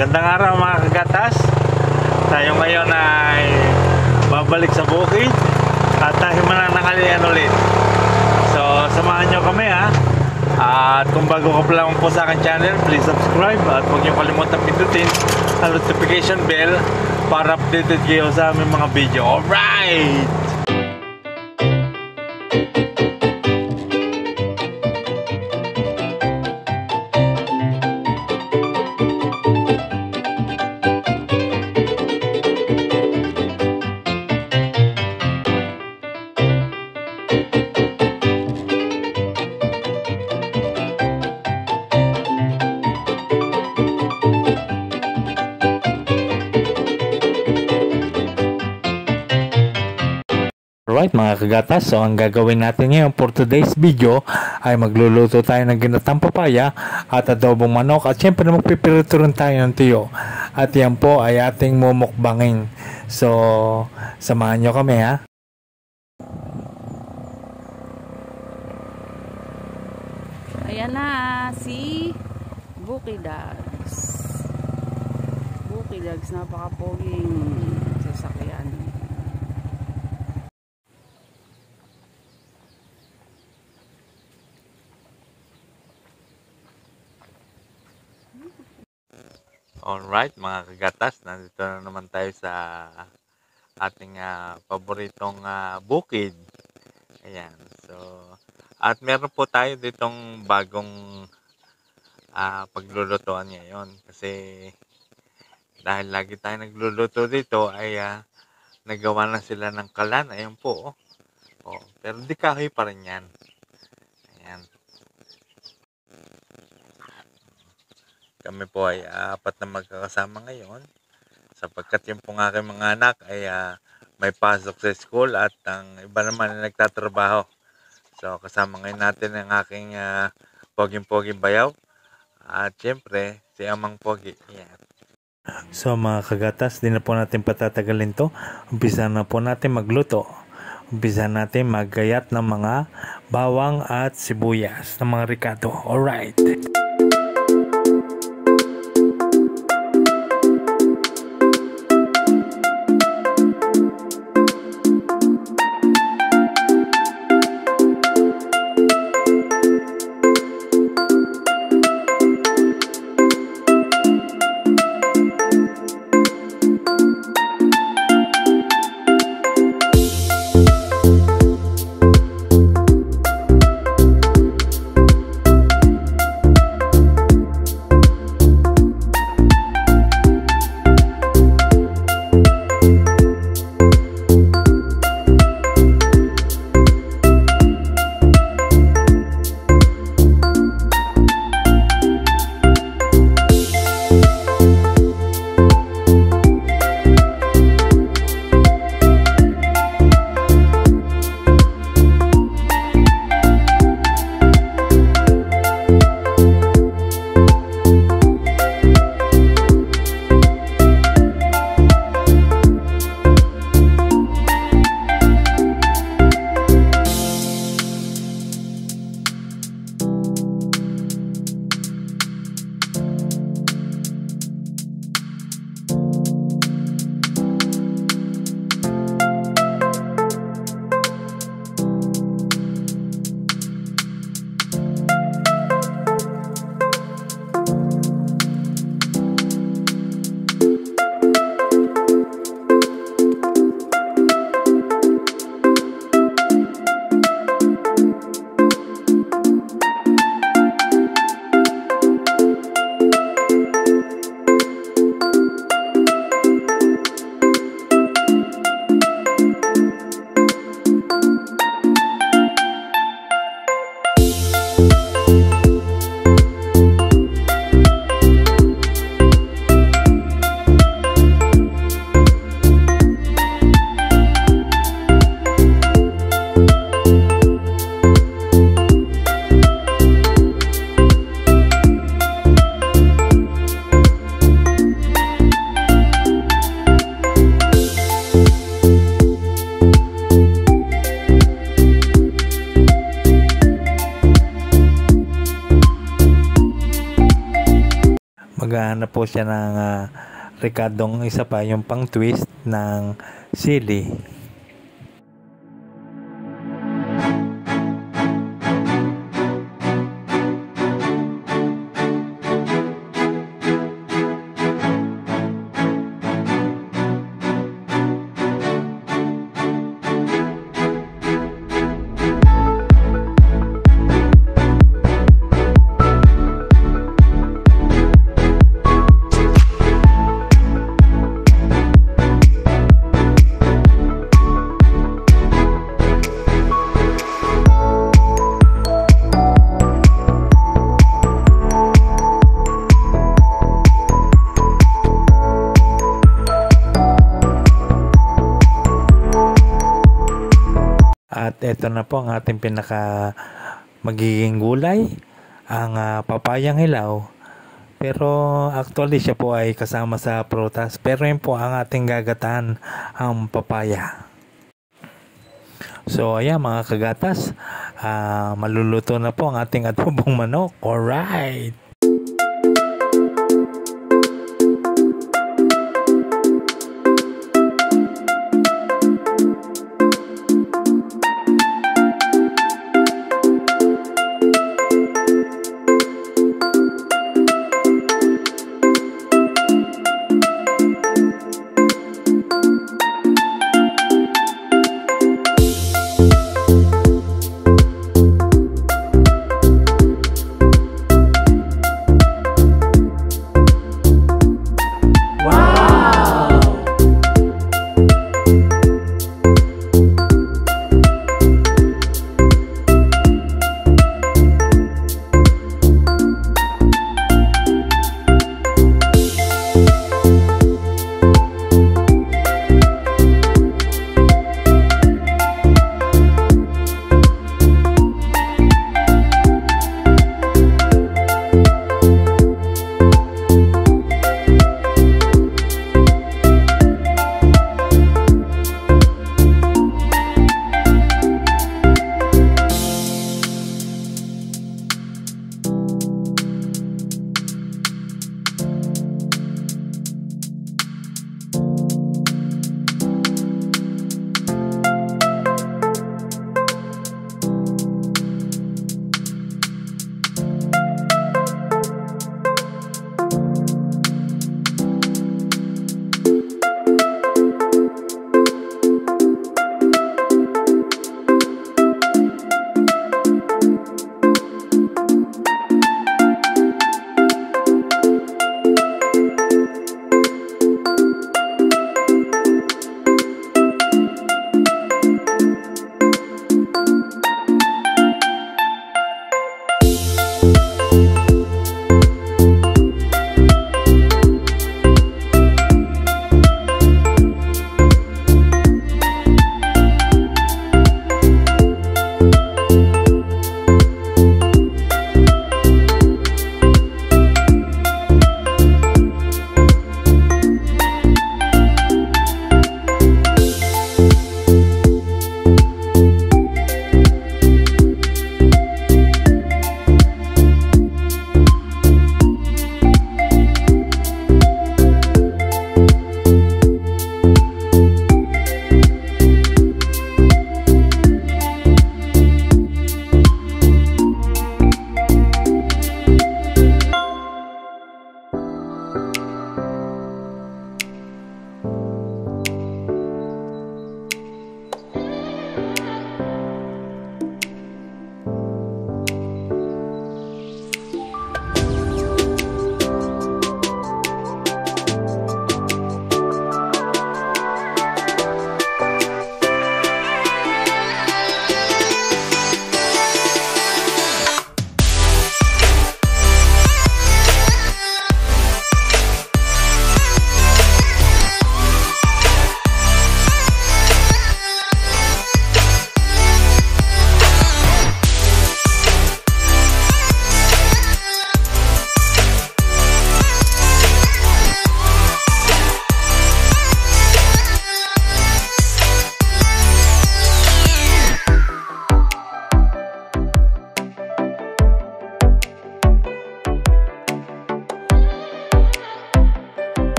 Magandang araw mga kagatas. Tayo ngayon ay babalik sa bukid at tayo mananakalian ulit. So samahan nyo kami ha. At kung bago ka pa lang po sa aking channel, please subscribe at huwag nyo kalimutan pindutin ang notification bell para updated kayo sa aming mga video. Alright! Alright mga kagatas, so ang gagawin natin ngayon for today's video ay magluluto tayo ng ginatang papaya at adobong manok at syempre magpipirito rin tayo ng tuyo. At yan po ay ating mumukbangin. So, samahan nyo kami ha. Ayan na si Bukidags. Bukidags, napaka-poging sasakyan. Alright mga kagatas, nandito na naman tayo sa ating paboritong bukid. Ayan, so at meron po tayo ditong bagong paglulutuan ngayon kasi dahil lagi tayo nagluluto dito ay nagawa na sila ng kalan. Ayan po pero di kahoy pa rin yan. Ayan, kami po ay apat na magkakasama ngayon sapagkat yung pong aking mga anak ay may pasok sa school at ang iba naman ay nagtatrabaho. So kasama ngayon natin ang aking poging-poging bayaw at syempre si Amang Pogi. Ayan. So mga kagatas, di na po natin patatagalin to. Umpisa na po natin magluto. Umpisa natin maggayat ng mga bawang at sibuyas ng mga ricado. Alright. naghahanap po siya ng ricadong isa pa, yung pang twist ng sili. At ito na po ang ating pinaka magiging gulay, ang papayang hilaw. Pero actually siya po ay kasama sa prutas. Pero yun po ang ating gagataan, ang papaya. So ayan mga kagatas, maluluto na po ang ating adobong manok. Alright!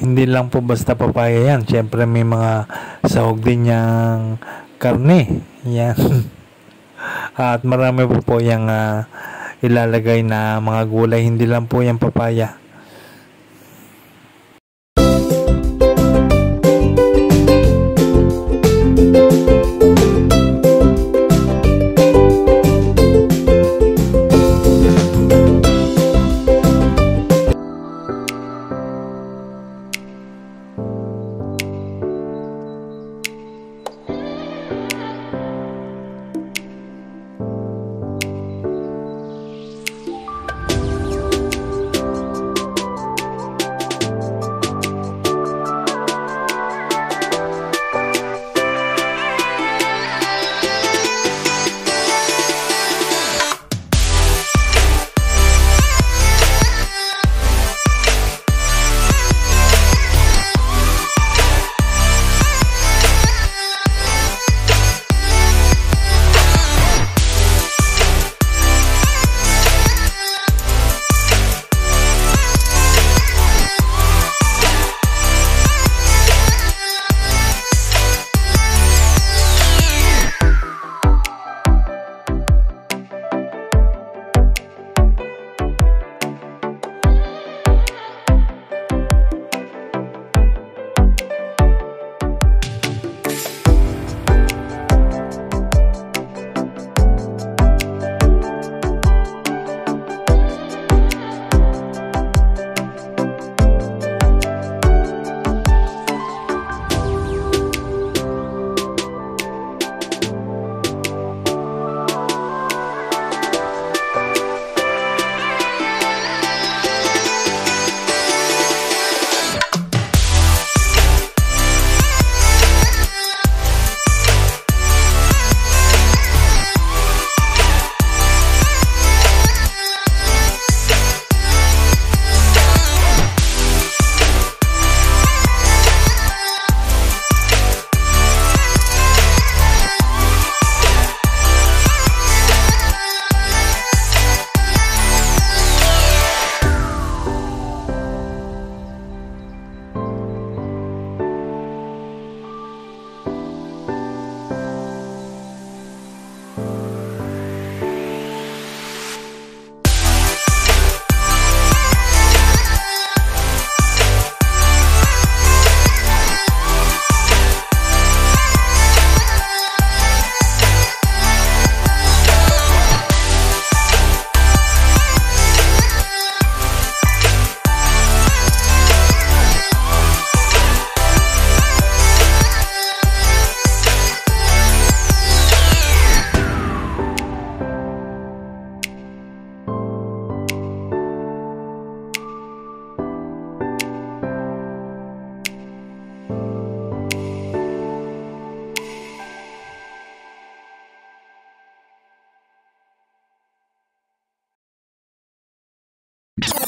Hindi lang po basta papaya yan. Siyempre may mga sahog din niyang karne. Yan. At marami po yung ilalagay na mga gulay. Hindi lang po yung papaya.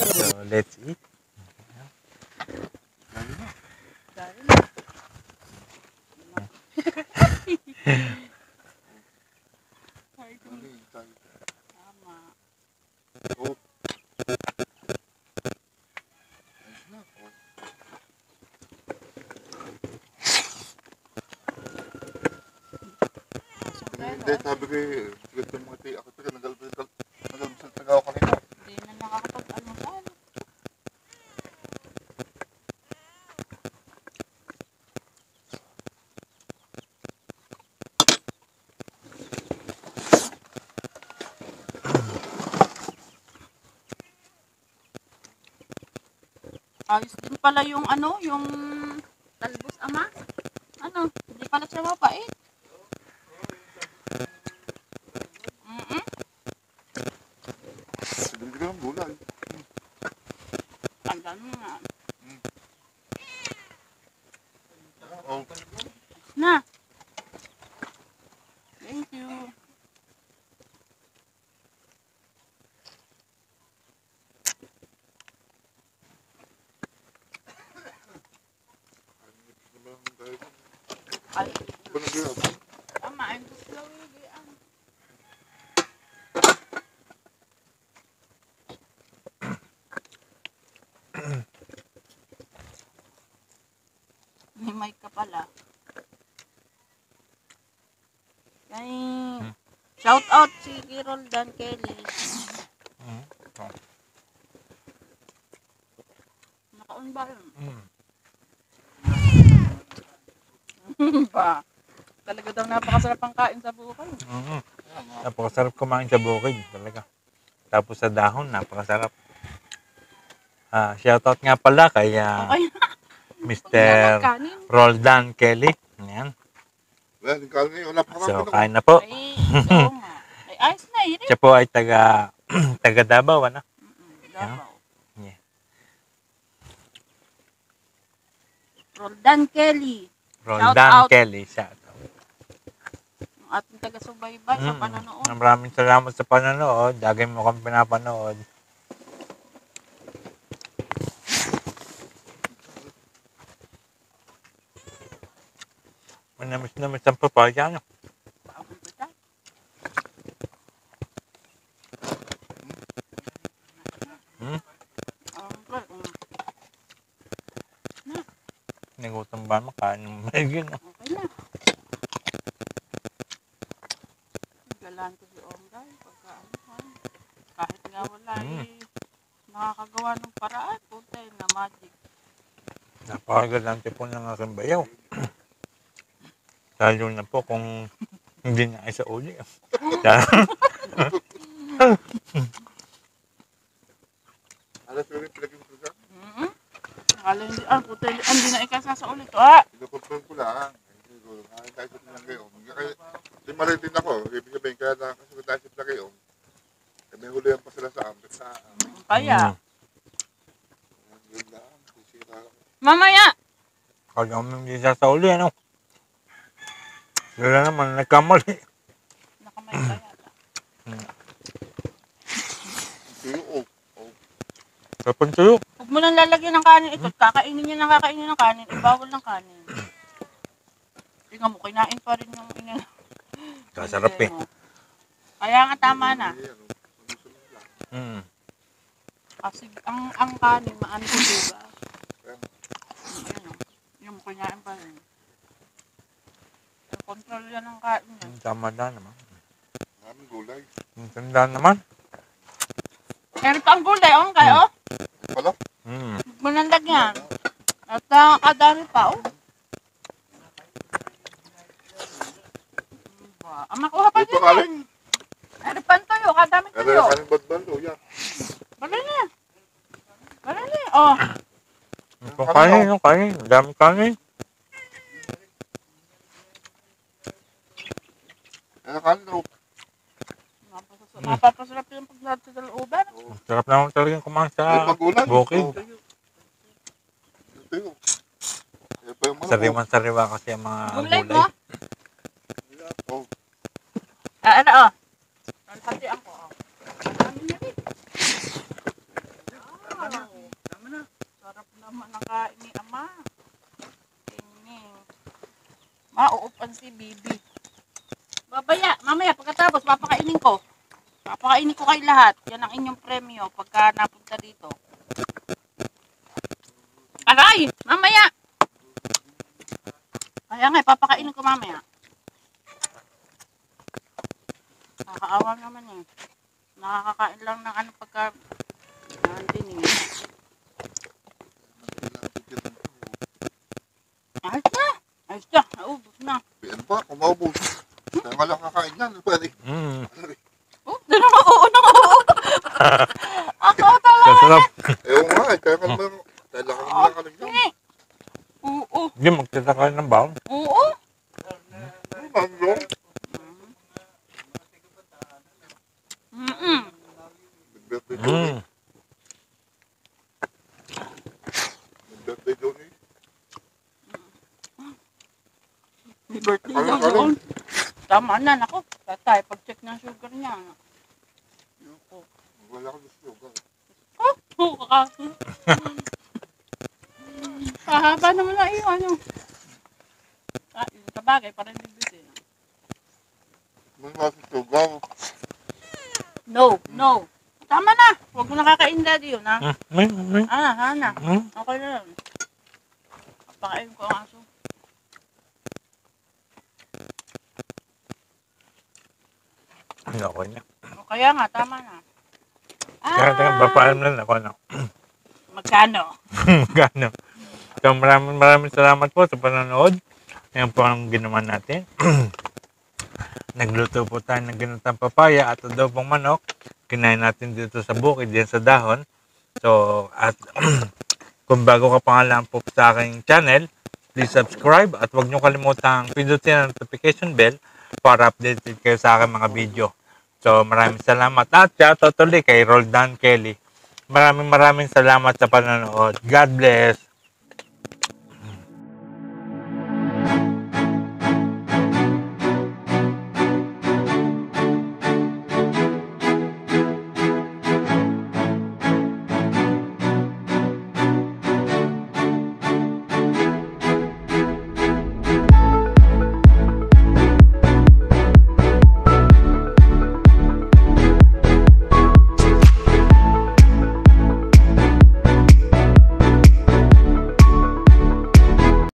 So, let's eat. Hindi, sabi ko eh, gusto mo ito, ako ito, nagalmasal talaga ako kanina. Hindi na nakakapag-almusal. Ayos din pala yung ano, yung talbos ama. Ano, hindi pala siya mapait. Hindi ka ng gulay. Tanda mo nga. Oh, Na. Thank you. Ay, ba nag-iab? tama. Ang gusto yung pala. Ay, shout out si Roldan Kelly. Naka-on ba yun? Ba? Talaga daw napakasarap ang kain sa bukid. Napakasarap kumain sa bukid talaga. Tapos sa dahon, napakasarap. Shoutout nga pala kay Okay. Mr. Kanin. Roldan Kelly. Ayan. Wala, yung kalan ngayon, napakarami So, na. kain na po. Ay, oo nga. Ay, ayos na eh. Siya po ay taga Davao, ano? Davao. Yeah. Roldan Kelly. Roldan out. Kelly. Shout out. Ang ating taga-subaybay sa panonood. Maraming salamat sa panonood. Dagay mo kami pinapanood. Manamis-namis ang papaya, ano? Bagong kita. Nagutom ba makain ng maigin? Okay na. Galaan ko si Ongay. Kahit nga wala nakakagawa ng paraan. Puntay na magic. Napakagalante po ng aking bayaw. Lalo na po kung hindi na ay sa uli. Alas ko rin pinagin ko siya. Akala hindi, puntay, hindi na ikasa sa ulit. Pinakontrol ko lang. Kahit sa lang kayo. Di maritin ako. Ibig sabihin, kaya nakakasagot tayo sa kayo. May hulihan pa sila sa amin. Kaya. Yun lang. Sisira. Mamaya! Kaya mo hindi siya sa uli, ano? Sila naman nagkamali. Nakamay pa yata. Tuyo. Kapag tuyo. Huwag mo nang lalagyan ng kanin ito. Kakainin niya ng kakainin ng kanin. Ibawal ng kanin. Tingnan mo, kinain pa rin yung Kasarap eh. Kaya nga tama na. Kasi ang kanin, maano ko diba? Ayan o. Yung kinain pa rin. Control yan ng kain. Tama na naman. Maraming gulay. Tanda naman. Meron pa ang gulay, kayo? Pala? Huwag mo nang lagyan. At nakakadami pa, makuha pa Ito din kaling. Meron pa tayo, kadami Kaya tayo. kaling badbalo. Yan. Bala na. Yung kanin. Dami kanin. Kaya kaling daw. Mapapasarap yung paglahat sa dalooban. Sarap naman talagang kumain sa bukid. Tuyo. Sariwan-sariwa kasi ang mga Gulay gulay. mo? Ano. Pati ako. Dami na rin. Sarap naman ang kain ni Ama. Mauupan si Bibi. Mamaya pagkatapos papakainin ko. Papakainin ko kayo lahat. Yan ang inyong premyo pagka napunta dito. Aray! Mamaya! Kaya nga, papakainin ko mamaya. Nakakaawa naman eh. Nakakakain lang ng ano pagka nandinig. Ayos na. Naubos na. Piyan pa, kumaubos. Kaya nga lang kakain yan. Pwede. Dito na mauunang oo. Ako talaga. Sarap. Ewan nga eh. Kaya ka naman. Kaya lang kami lang kaling yan. Oo. Hindi, magtataka ng baon. Oo. Manlo. Birthday daw eh. Birthday daw eh. May birthday Ano, daw ano? yun. Tama na, nako. Tatay, pag-check ng sugar niya. Nako. Wala ka gusto. Oo, kakasi. Kahaba naman na iyo, ano. Sa bagay, parang bibit eh. May masin sugar. No. Tama na. Huwag mo nakakain daddy yun, ha? May. Hana. Okay na yun. Pakain ko ang aso. Okay na. O kaya nga, tama na. Kaya papaalam na ako na. Magkano? Gano. So maraming salamat po sa panonood. Ayan po ang ginawa natin. Nagluto po tayo ng ginatang papaya at adobong manok. Kinain natin dito sa bukid, diyan sa dahon. So, at kung bago ka pa nga lang po sa aking channel, please subscribe at huwag nyo kalimutang pindutin ang notification bell para updated kayo sa aking mga video. So, maraming salamat. At shoutout ulit kay Roldan Kelly. Maraming salamat sa panonood. God bless.